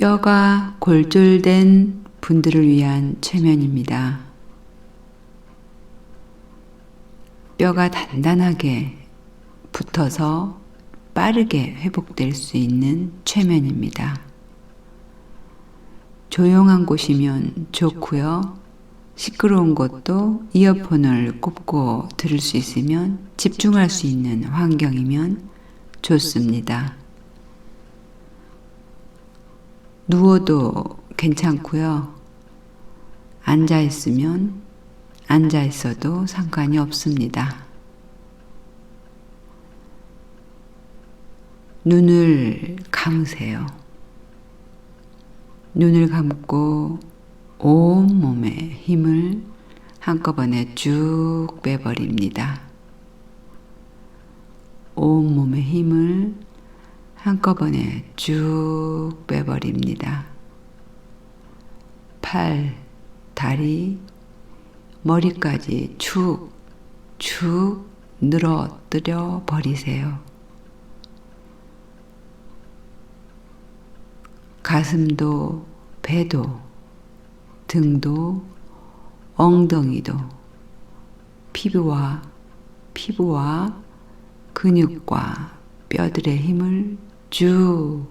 뼈가 골절된 분들을 위한 최면입니다. 뼈가 단단하게 붙어서 빠르게 회복될 수 있는 최면입니다. 조용한 곳이면 좋고요. 시끄러운 곳도 이어폰을 꼽고 들을 수 있으면 집중할 수 있는 환경이면 좋습니다. 누워도 괜찮고요. 앉아 있으면 앉아 있어도 상관이 없습니다. 눈을 감으세요. 눈을 감고 온몸에 힘을 한꺼번에 쭉 빼버립니다. 온몸에 힘을 한꺼번에 쭉 빼버립니다. 팔, 다리, 머리까지 축 늘어뜨려 버리세요. 가슴도, 배도, 등도, 엉덩이도, 피부와 근육과 뼈들의 힘을 쭉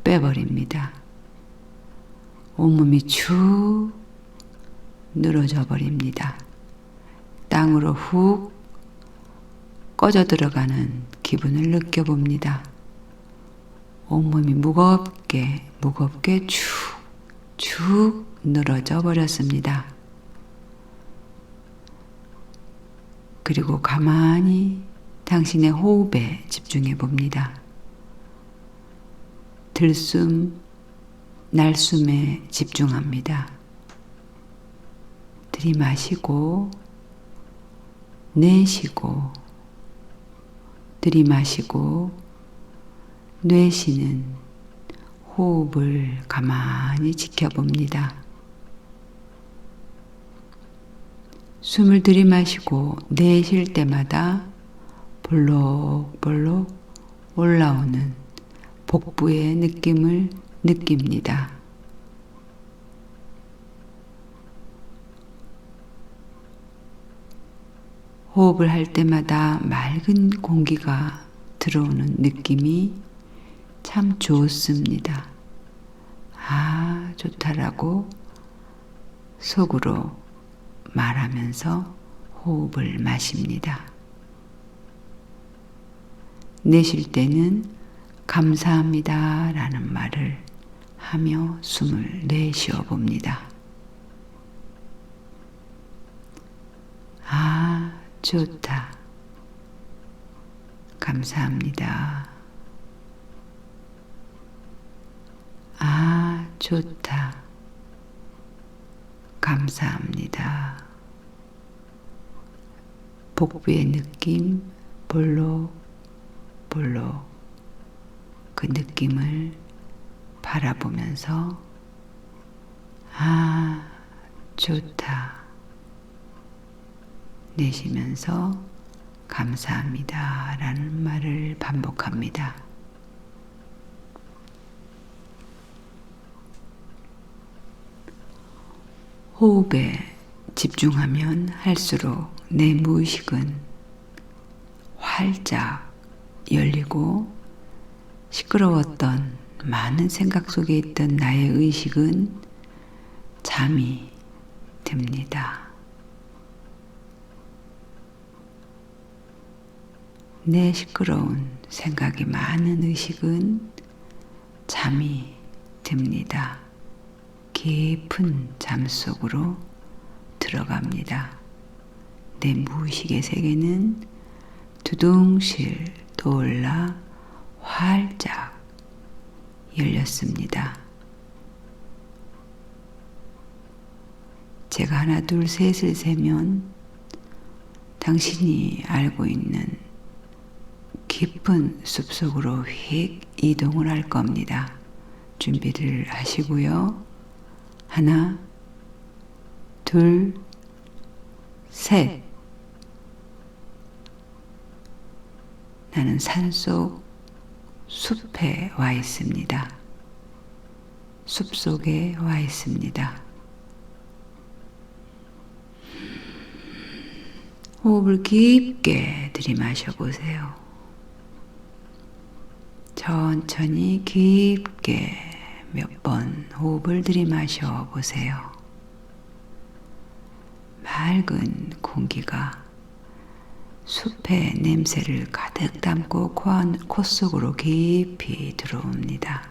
빼버립니다. 온몸이 축 늘어져 버립니다. 땅으로 훅 꺼져 들어가는 기분을 느껴봅니다. 온몸이 무겁게 축 늘어져 버렸습니다. 그리고 가만히 당신의 호흡에 집중해 봅니다. 들숨, 날숨에 집중합니다. 들이마시고, 내쉬고, 들이마시고, 내쉬는 호흡을 가만히 지켜봅니다. 숨을 들이마시고 내쉴 때마다 볼록볼록 올라오는 복부의 느낌을 느낍니다. 호흡을 할 때마다 맑은 공기가 들어오는 느낌이 참 좋습니다. 아, 좋다라고 속으로 말하면서 호흡을 마십니다. 내쉴 때는 감사합니다 라는 말을 하며 숨을 내쉬어 봅니다. 아, 좋다. 감사합니다. 아, 좋다. 감사합니다. 복부의 느낌, 볼록 그 느낌을 바라보면서 아, 좋다. 내쉬면서 감사합니다 라는 말을 반복합니다. 호흡에 집중하면 할수록 내 무의식은 활짝 열리고 시끄러웠던 많은 생각 속에 있던 나의 의식은 잠이 듭니다. 내 시끄러운 생각이 많은 의식은 잠이 듭니다. 깊은 잠 속으로 들어갑니다. 내 무의식의 세계는 두둥실 떠올라 활짝 열렸습니다. 제가 하나, 둘, 셋을 세면 당신이 알고 있는 깊은 숲속으로 휙 이동을 할 겁니다. 준비를 하시고요. 하나, 둘, 셋. 나는 산속 숲에 와 있습니다. 숲 속에 와 있습니다. 호흡을 깊게 들이마셔 보세요. 천천히 깊게 몇 번 호흡을 들이마셔 보세요. 맑은 공기가 숲의 냄새를 가득 담고 코 속으로 깊이 들어옵니다.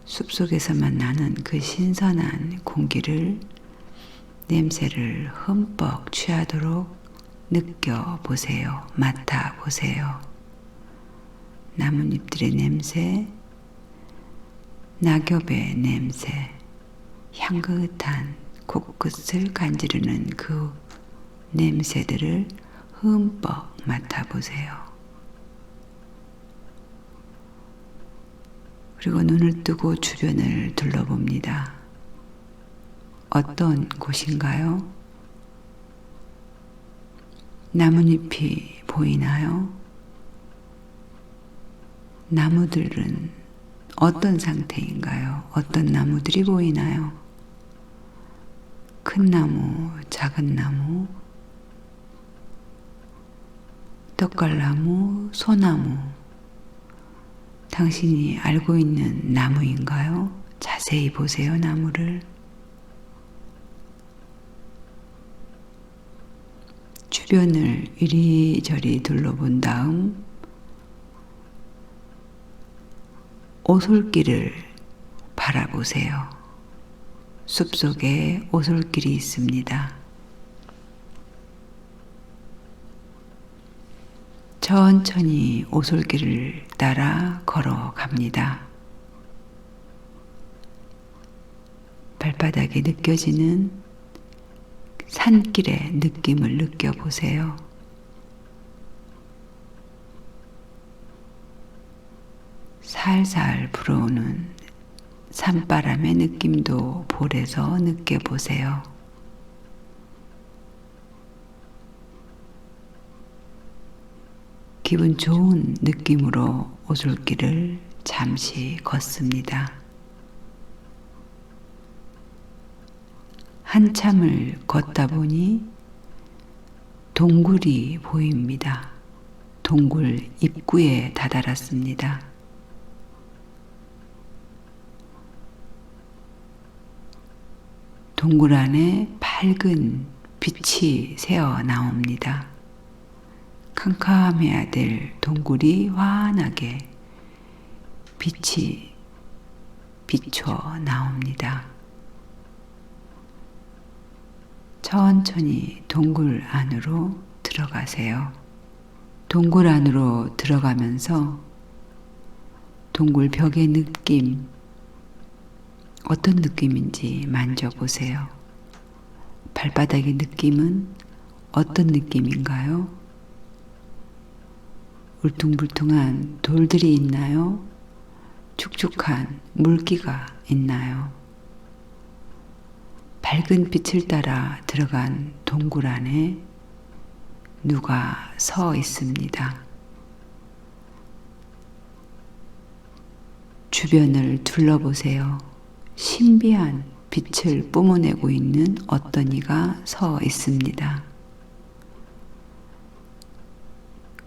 숲속에서만 나는 그 신선한 공기를, 냄새를 흠뻑 취하도록 느껴보세요. 맡아보세요. 나뭇잎들의 냄새, 낙엽의 냄새, 향긋한 코끝을 간지르는 그 냄새들을 흠뻑 맡아보세요. 그리고 눈을 뜨고 주변을 둘러봅니다. 어떤 곳인가요? 나뭇잎이 보이나요? 나무들은 어떤 상태인가요? 어떤 나무들이 보이나요? 큰 나무, 작은 나무, 떡갈나무, 소나무, 당신이 알고 있는 나무인가요? 자세히 보세요, 나무를. 주변을 이리저리 둘러본 다음 오솔길을 바라보세요. 숲속에 오솔길이 있습니다. 천천히 오솔길을 따라 걸어갑니다. 발바닥에 느껴지는 산길의 느낌을 느껴보세요. 살살 불어오는 산바람의 느낌도 볼에서 느껴보세요. 기분 좋은 느낌으로 오솔길을 잠시 걷습니다. 한참을 걷다 보니 동굴이 보입니다. 동굴 입구에 다다랐습니다. 동굴 안에 밝은 빛이 새어 나옵니다. 캄캄해야 될 동굴이 환하게 빛이 비춰 나옵니다. 천천히 동굴 안으로 들어가세요. 동굴 안으로 들어가면서 동굴 벽의 느낌, 어떤 느낌인지 만져보세요. 발바닥의 느낌은 어떤 느낌인가요? 울퉁불퉁한 돌들이 있나요? 축축한 물기가 있나요? 밝은 빛을 따라 들어간 동굴 안에 누가 서 있습니다. 주변을 둘러보세요. 신비한 빛을 뿜어내고 있는 어떤 이가 서 있습니다.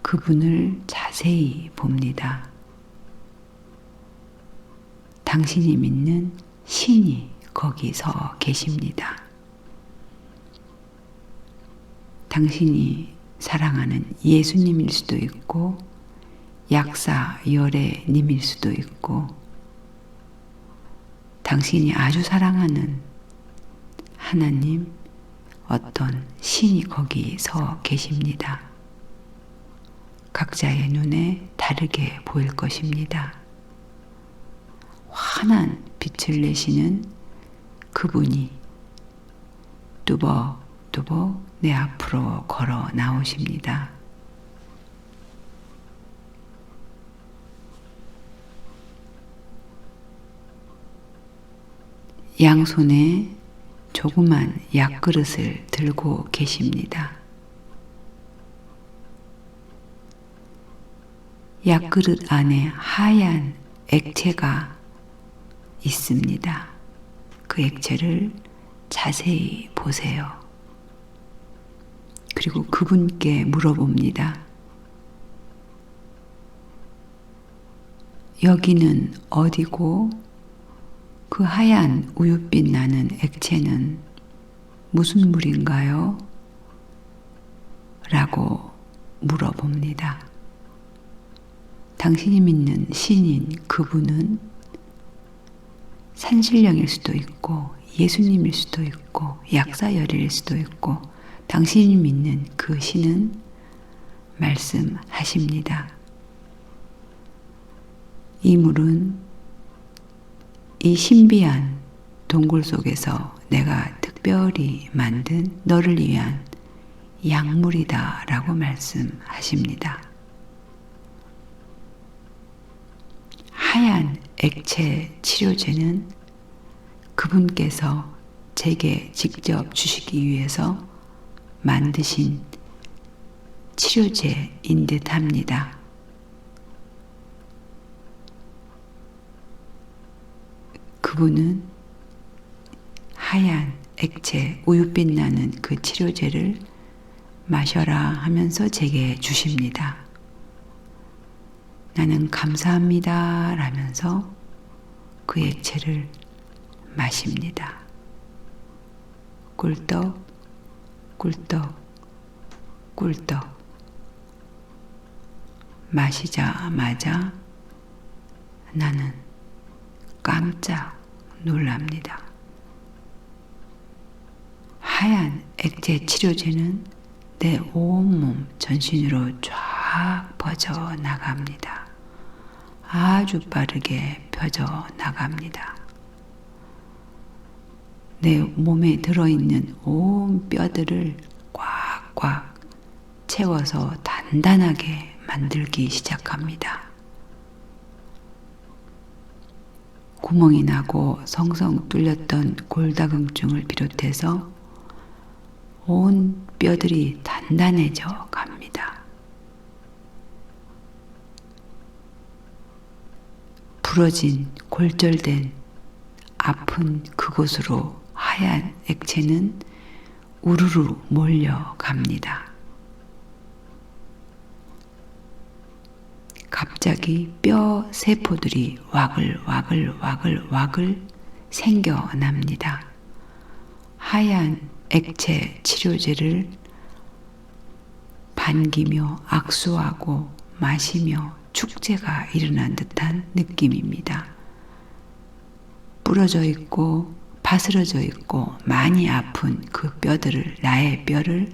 그분을 자세히 봅니다. 당신이 믿는 신이 거기 서 계십니다. 당신이 사랑하는 예수님일 수도 있고 약사 열애님일 수도 있고 당신이 아주 사랑하는 하나님, 어떤 신이 거기 서 계십니다. 각자의 눈에 다르게 보일 것입니다. 환한 빛을 내시는 그분이 뚜벅뚜벅 내 앞으로 걸어 나오십니다. 양손에 조그만 약그릇을 들고 계십니다. 약그릇 안에 하얀 액체가 있습니다. 그 액체를 자세히 보세요. 그리고 그분께 물어봅니다. 여기는 어디고 그 하얀 우윳빛 나는 액체는 무슨 물인가요? 라고 물어봅니다. 당신이 믿는 신인 그분은 산신령일 수도 있고 예수님일 수도 있고 약사열일 수도 있고 당신이 믿는 그 신은 말씀하십니다. 이 물은 이 신비한 동굴 속에서 내가 특별히 만든 너를 위한 약물이다 라고 말씀하십니다. 하얀 액체 치료제는 그분께서 제게 직접 주시기 위해서 만드신 치료제인 듯 합니다. 그분은 하얀 액체 우윳빛 나는 그 치료제를 마셔라 하면서 제게 주십니다. 나는 감사합니다 라면서 그 액체를 마십니다. 꿀떡, 꿀떡, 꿀떡. 마시자마자 나는 깜짝 놀랍니다. 하얀 액체 치료제는 내 온몸 전신으로 쫙 퍼져 나갑니다. 아주 빠르게 펴져 나갑니다. 내 몸에 들어있는 온 뼈들을 꽉꽉 채워서 단단하게 만들기 시작합니다. 구멍이 나고 성성 뚫렸던 골다공증을 비롯해서 온 뼈들이 단단해져 갑니다. 부러진 골절된 아픈 그곳으로 하얀 액체는 우르르 몰려갑니다. 갑자기 뼈 세포들이 와글와글 생겨납니다. 하얀 액체 치료제를 반기며 악수하고 마시며 축제가 일어난 듯한 느낌입니다. 부러져 있고 바스러져 있고 많이 아픈 그 뼈들을, 나의 뼈를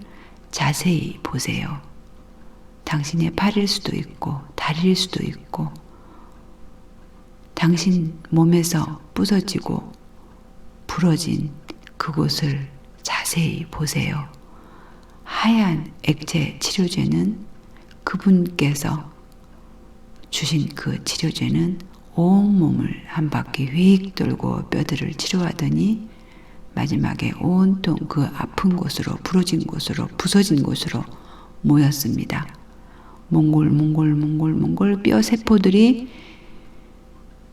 자세히 보세요. 당신의 팔일 수도 있고 다리일 수도 있고 당신 몸에서 부서지고 부러진 그곳을 자세히 보세요. 하얀 액체 치료제는 그분께서 주신 그 치료제는 온몸을 한 바퀴 휙 돌고 뼈들을 치료하더니 마지막에 온통 그 아픈 곳으로, 부러진 곳으로, 부서진 곳으로 모였습니다. 몽골 뼈 세포들이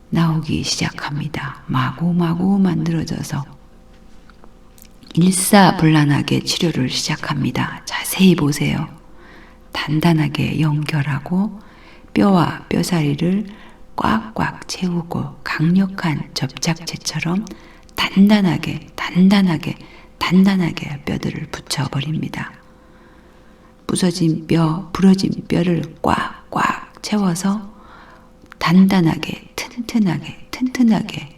나오기 시작합니다. 마구마구 만들어져서 일사불란하게 치료를 시작합니다. 자세히 보세요. 단단하게 연결하고 뼈와 뼈사리를 꽉꽉 채우고 강력한 접착제처럼 단단하게 뼈들을 붙여버립니다. 부서진 뼈, 부러진 뼈를 꽉꽉 채워서 단단하게 튼튼하게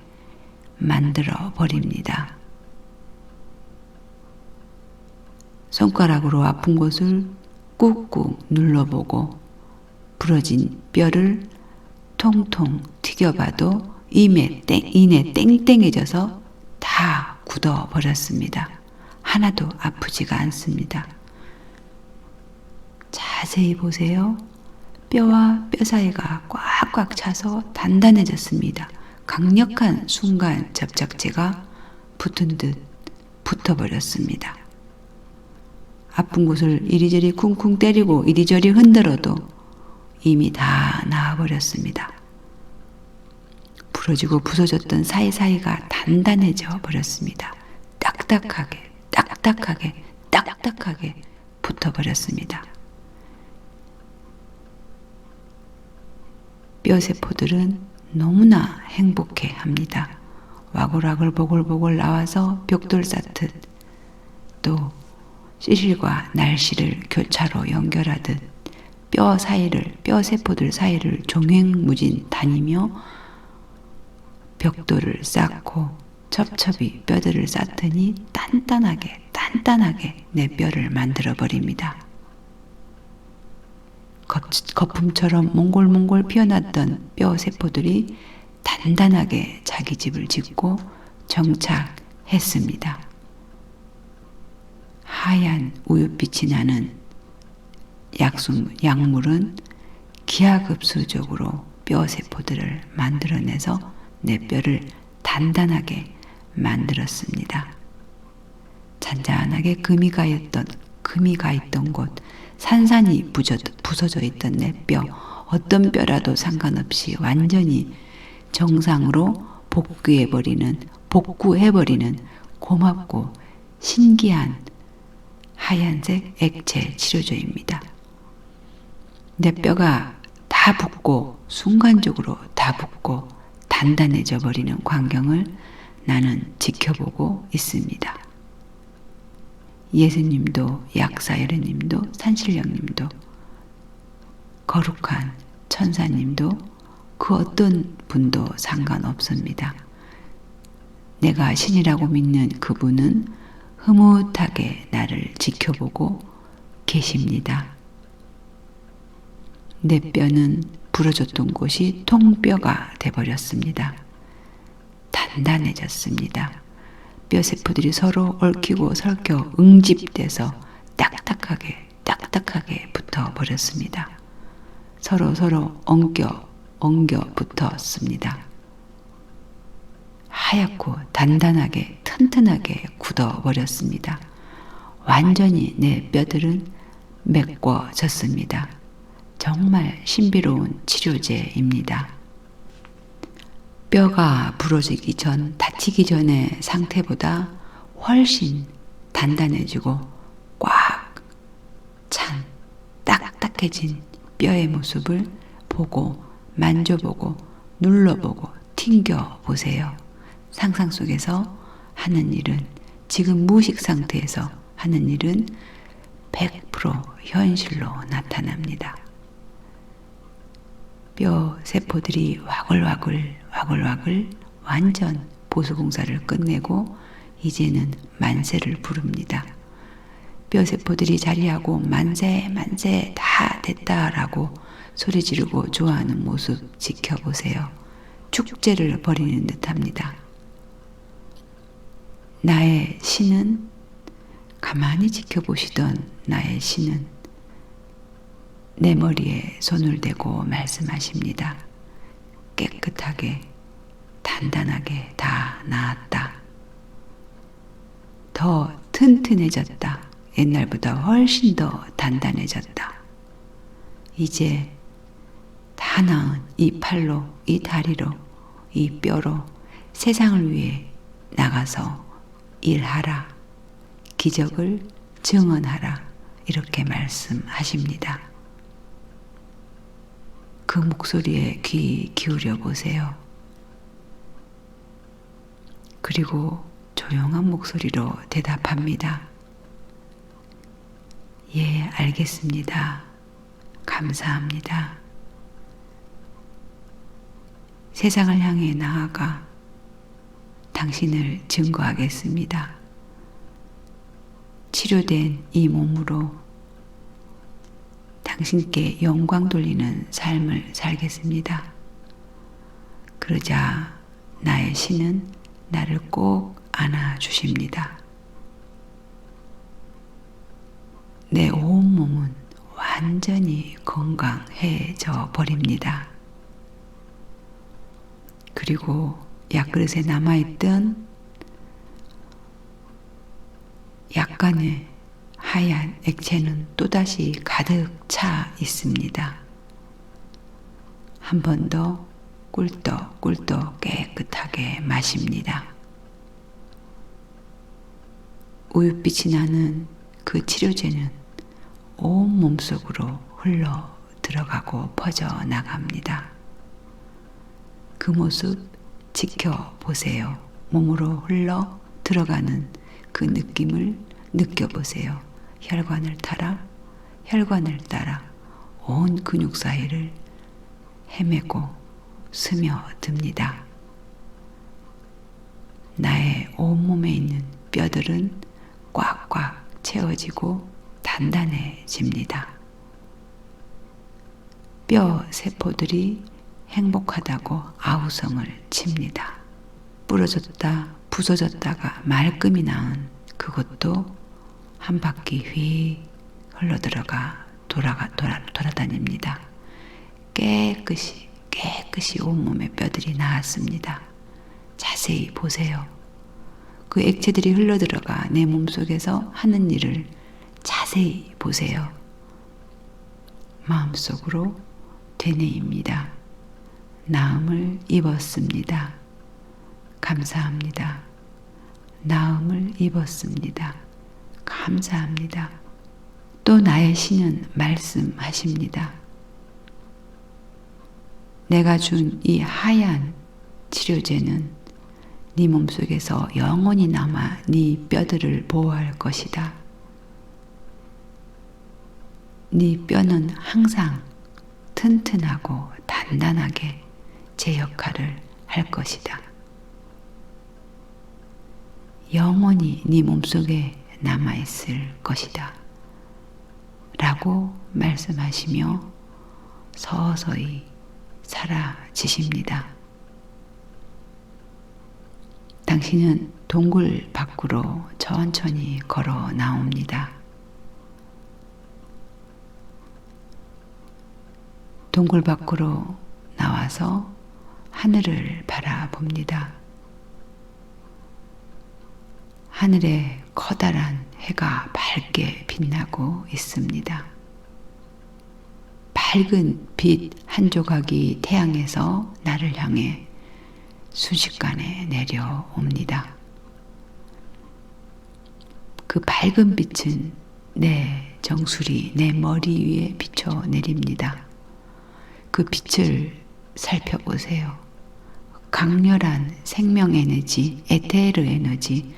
만들어 버립니다. 손가락으로 아픈 곳을 꾹꾹 눌러보고 부러진 뼈를 통통 튀겨봐도 이내 땡땡해져서 다 굳어버렸습니다. 하나도 아프지가 않습니다. 자세히 보세요. 뼈와 뼈 사이가 꽉꽉 차서 단단해졌습니다. 강력한 순간 접착제가 붙은 듯 붙어버렸습니다. 아픈 곳을 이리저리 쿵쿵 때리고 이리저리 흔들어도 이미 다 나아버렸습니다. 부러지고 부서졌던 사이사이가 단단해져 버렸습니다. 딱딱하게, 딱딱하게, 딱딱하게 붙어버렸습니다. 뼈세포들은 너무나 행복해 합니다. 와글와글 보글보글 나와서 벽돌 쌓듯, 또 시실과 날씨를 교차로 연결하듯 뼈세포들 사이를 종횡무진 다니며 벽돌을 쌓고 첩첩이 뼈들을 쌓더니 단단하게 내 뼈를 만들어 버립니다. 거품처럼 몽골몽골 피어났던 뼈세포들이 단단하게 자기 집을 짓고 정착했습니다. 하얀 우윳빛이 나는 약물은 기하급수적으로 뼈세포들을 만들어내서 내 뼈를 단단하게 만들었습니다. 잔잔하게 금이 가 있던 곳, 산산이 부서져 있던 내 뼈, 어떤 뼈라도 상관없이 완전히 정상으로 복구해버리는 고맙고 신기한 하얀색 액체 치료제입니다. 내 뼈가 다 붓고 순간적으로 다 붓고 단단해져 버리는 광경을 나는 지켜보고 있습니다. 예수님도 약사여러님도 산신령님도 거룩한 천사님도 그 어떤 분도 상관없습니다. 내가 신이라고 믿는 그분은 흐뭇하게 나를 지켜보고 계십니다. 내 뼈는 부러졌던 곳이 통뼈가 돼버렸습니다. 단단해졌습니다. 뼈세포들이 서로 얽히고 설켜 응집돼서 딱딱하게 붙어버렸습니다. 서로 엉겨 붙었습니다. 하얗고 단단하게 튼튼하게 굳어버렸습니다. 완전히 내 뼈들은 메꿔졌습니다. 정말 신비로운 치료제입니다. 뼈가 부러지기 전, 다치기 전의 상태보다 훨씬 단단해지고 꽉 찬, 딱딱해진 뼈의 모습을 보고 만져보고 눌러보고 튕겨보세요. 상상 속에서 하는 일은, 지금 무의식 상태에서 하는 일은 100% 현실로 나타납니다. 뼈 세포들이 와글와글 완전 보수공사를 끝내고 이제는 만세를 부릅니다. 뼈 세포들이 자리하고 만세 다 됐다라고 소리 지르고 좋아하는 모습 지켜보세요. 축제를 벌이는 듯합니다. 나의 신은, 가만히 지켜보시던 나의 신은 내 머리에 손을 대고 말씀하십니다. 깨끗하게 단단하게 다 나았다. 더 튼튼해졌다. 옛날보다 훨씬 더 단단해졌다. 이제 다 나은 이 팔로, 이 다리로, 이 뼈로 세상을 위해 나가서 일하라. 기적을 증언하라. 이렇게 말씀하십니다. 그 목소리에 귀 기울여 보세요. 그리고 조용한 목소리로 대답합니다. 예, 알겠습니다. 감사합니다. 세상을 향해 나아가 당신을 증거하겠습니다. 치료된 이 몸으로 당신께 영광 돌리는 삶을 살겠습니다. 그러자 나의 신은 나를 꼭 안아주십니다. 내 온몸은 완전히 건강해져 버립니다. 그리고 약그릇에 남아있던 약간의 하얀 액체는 또다시 가득 차 있습니다. 한 번 더 꿀떡꿀떡 깨끗하게 마십니다. 우윳빛이 나는 그 치료제는 온 몸속으로 흘러 들어가고 퍼져 나갑니다. 그 모습 지켜보세요. 몸으로 흘러 들어가는 그 느낌을 느껴보세요. 혈관을 따라 온 근육 사이를 헤매고 스며듭니다. 나의 온몸에 있는 뼈들은 꽉꽉 채워지고 단단해집니다. 뼈 세포들이 행복하다고 아우성을 칩니다. 부러졌다 부서졌다가 말끔히 나은 그것도 한 바퀴 휙 흘러들어가 돌아다닙니다. 깨끗이 온몸의 뼈들이 나았습니다. 자세히 보세요. 그 액체들이 흘러들어가 내 몸속에서 하는 일을 자세히 보세요. 마음속으로 되뇌입니다. 나음을 입었습니다. 감사합니다. 나음을 입었습니다. 감사합니다. 또 나의 신은 말씀하십니다. 내가 준 이 하얀 치료제는 네 몸속에서 영원히 남아 네 뼈들을 보호할 것이다. 네 뼈는 항상 튼튼하고 단단하게 제 역할을 할 것이다. 영원히 네 몸속에 남아있을 것이다. 라고 말씀하시며 서서히 사라지십니다. 당신은 동굴 밖으로 천천히 걸어 나옵니다. 동굴 밖으로 나와서 하늘을 바라봅니다. 하늘에 커다란 해가 밝게 빛나고 있습니다. 밝은 빛 한 조각이 태양에서 나를 향해 순식간에 내려옵니다. 그 밝은 빛은 내 정수리, 내 머리 위에 비쳐 내립니다. 그 빛을 살펴보세요. 강렬한 생명 에너지, 에테르 에너지,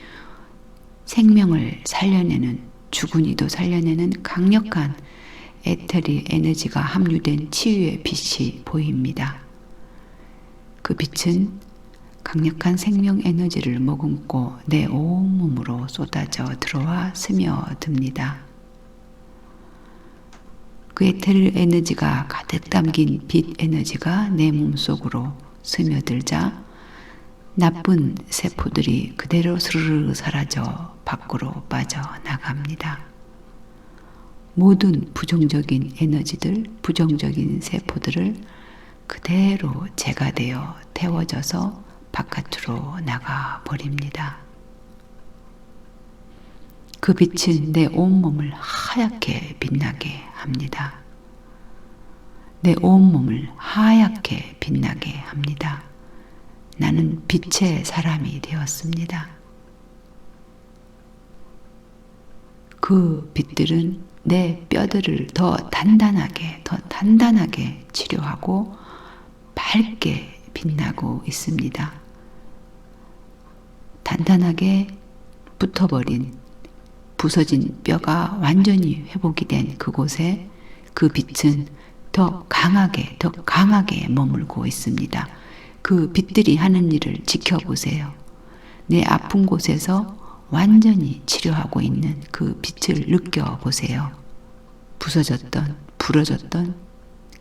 생명을 살려내는, 죽은 이도 살려내는 강력한 에테르 에너지가 함유된 치유의 빛이 보입니다. 그 빛은 강력한 생명 에너지를 머금고 내 온몸으로 쏟아져 들어와 스며듭니다. 그 에테르 에너지가 가득 담긴 빛 에너지가 내 몸속으로 스며들자 나쁜 세포들이 그대로 스르르 사라져 밖으로 빠져나갑니다. 모든 부정적인 에너지들, 부정적인 세포들을 그대로 제거되어 태워져서 바깥으로 나가 버립니다. 그 빛은 내 온몸을 하얗게 빛나게 합니다. 내 온몸을 하얗게 빛나게 합니다. 나는 빛의 사람이 되었습니다. 그 빛들은 내 뼈들을 더 단단하게 치료하고 밝게 빛나고 있습니다. 단단하게 붙어버린 부서진 뼈가 완전히 회복이 된 그곳에 그 빛은 더 강하게 머물고 있습니다. 그 빛들이 하는 일을 지켜보세요. 내 아픈 곳에서 완전히 치료하고 있는 그 빛을 느껴보세요. 부러졌던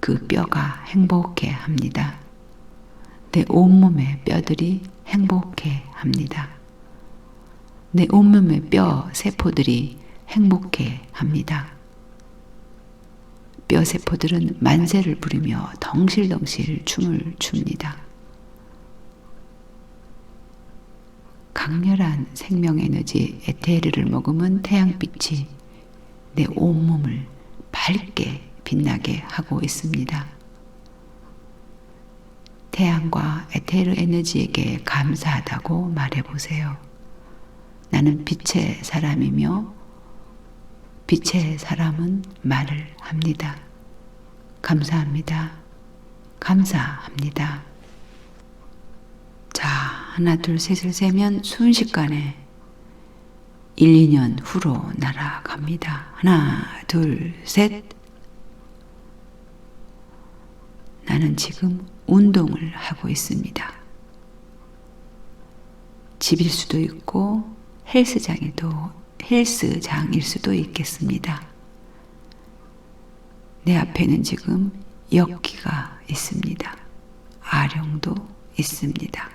그 뼈가 행복해 합니다. 내 온몸의 뼈들이 행복해 합니다. 내 온몸의 뼈 세포들이 행복해 합니다. 뼈 세포들은 만세를 부리며 덩실덩실 춤을 춥니다. 강렬한 생명 에너지 에테르를 머금은 태양빛이 내 온몸을 밝게 빛나게 하고 있습니다. 태양과 에테르 에너지에게 감사하다고 말해보세요. 나는 빛의 사람이며 빛의 사람은 말을 합니다. 감사합니다. 감사합니다. 자, 하나, 둘, 셋을 세면 순식간에 1, 2년 후로 날아갑니다. 하나, 둘, 셋. 나는 지금 운동을 하고 있습니다. 집일 수도 있고 헬스장일 수도 있겠습니다. 내 앞에는 지금 역기가 있습니다. 아령도 있습니다.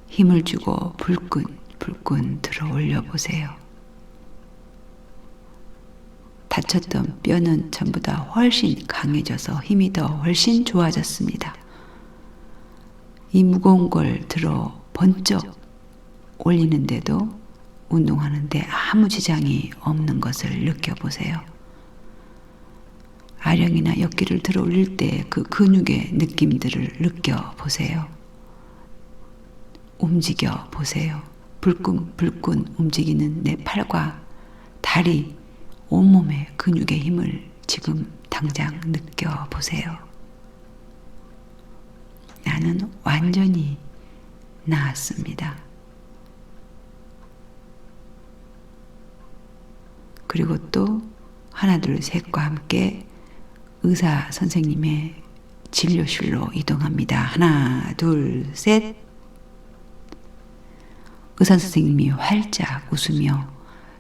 힘을 주고 불끈 들어 올려 보세요. 다쳤던 뼈는 전부 다 훨씬 강해져서 힘이 더 훨씬 좋아졌습니다. 이 무거운 걸 들어 번쩍 올리는데도 운동하는데 아무 지장이 없는 것을 느껴보세요. 아령이나 역기를 들어 올릴 때 그 근육의 느낌들을 느껴보세요. 움직여 보세요. 불끈 움직이는 내 팔과 다리, 온몸의 근육의 힘을 지금 당장 느껴보세요. 나는 완전히 나았습니다. 그리고 또 하나, 둘, 셋과 함께 의사 선생님의 진료실로 이동합니다. 하나, 둘, 셋. 의사 선생님이 활짝 웃으며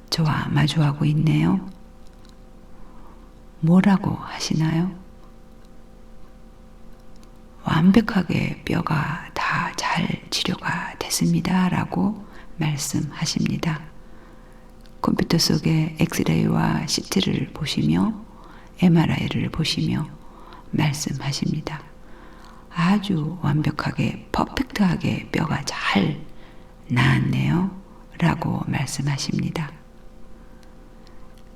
저와 마주하고 있네요. 뭐라고 하시나요? 완벽하게 뼈가 다 잘 치료가 됐습니다. 라고 말씀하십니다. 컴퓨터 속에 엑스레이와 CT를 보시며 MRI를 보시며 말씀하십니다. 아주 완벽하게 퍼펙트하게 뼈가 잘 나았네요. 라고 말씀하십니다.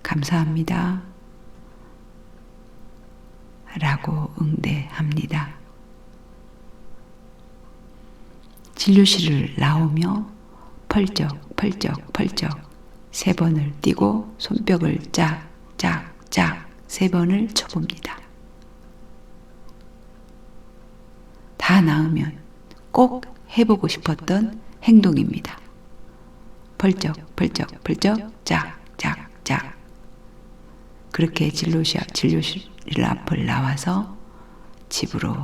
감사합니다. 라고 응대합니다. 진료실을 나오며 펄쩍 3번을 뛰고 손뼉을 짝짝짝 3번을 쳐봅니다. 다 나으면 꼭 해보고 싶었던 행동입니다. 펄쩍 짝짝짝. 그렇게 진료실 앞을 나와서 집으로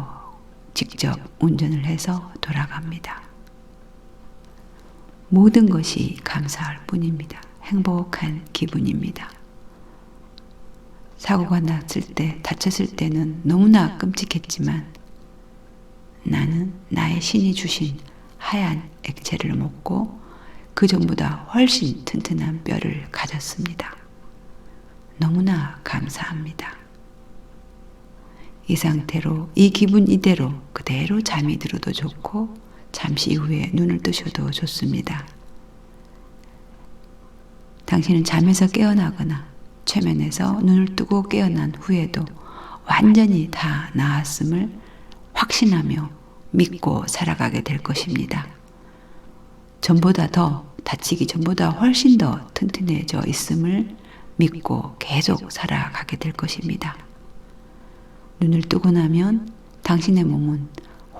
직접 운전을 해서 돌아갑니다. 모든 것이 감사할 뿐입니다. 행복한 기분입니다. 사고가 났을 때, 다쳤을 때는 너무나 끔찍했지만 나는 나의 신이 주신 하얀 액체를 먹고 그 전보다 훨씬 튼튼한 뼈를 가졌습니다. 너무나 감사합니다. 이 상태로, 이 기분 이대로 그대로 잠이 들어도 좋고 잠시 이후에 눈을 뜨셔도 좋습니다. 당신은 잠에서 깨어나거나 최면에서 눈을 뜨고 깨어난 후에도 완전히 다 나았음을 확신하며 믿고 살아가게 될 것입니다. 전보다 더, 다치기 전보다 훨씬 더 튼튼해져 있음을 믿고 계속 살아가게 될 것입니다. 눈을 뜨고 나면 당신의 몸은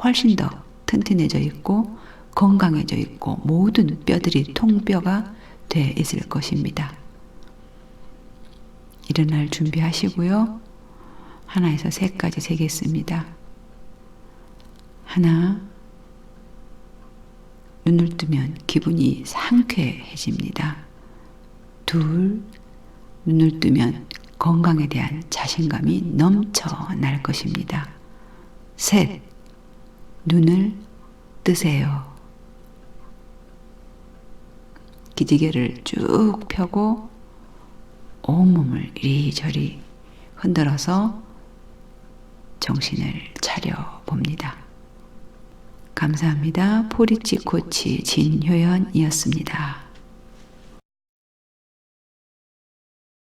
훨씬 더 튼튼해져 있고 건강해져 있고 모든 뼈들이 통뼈가 돼 있을 것입니다. 일어날 준비하시고요. 하나에서 3까지 세겠습니다. 하나, 눈을 뜨면 기분이 상쾌해집니다. 둘, 눈을 뜨면 건강에 대한 자신감이 넘쳐날 것입니다. 셋, 눈을 뜨세요. 기지개를 쭉 펴고 온몸을 이리저리 흔들어서 정신을 차려 봅니다. 감사합니다. 포리치 코치 진효연이었습니다.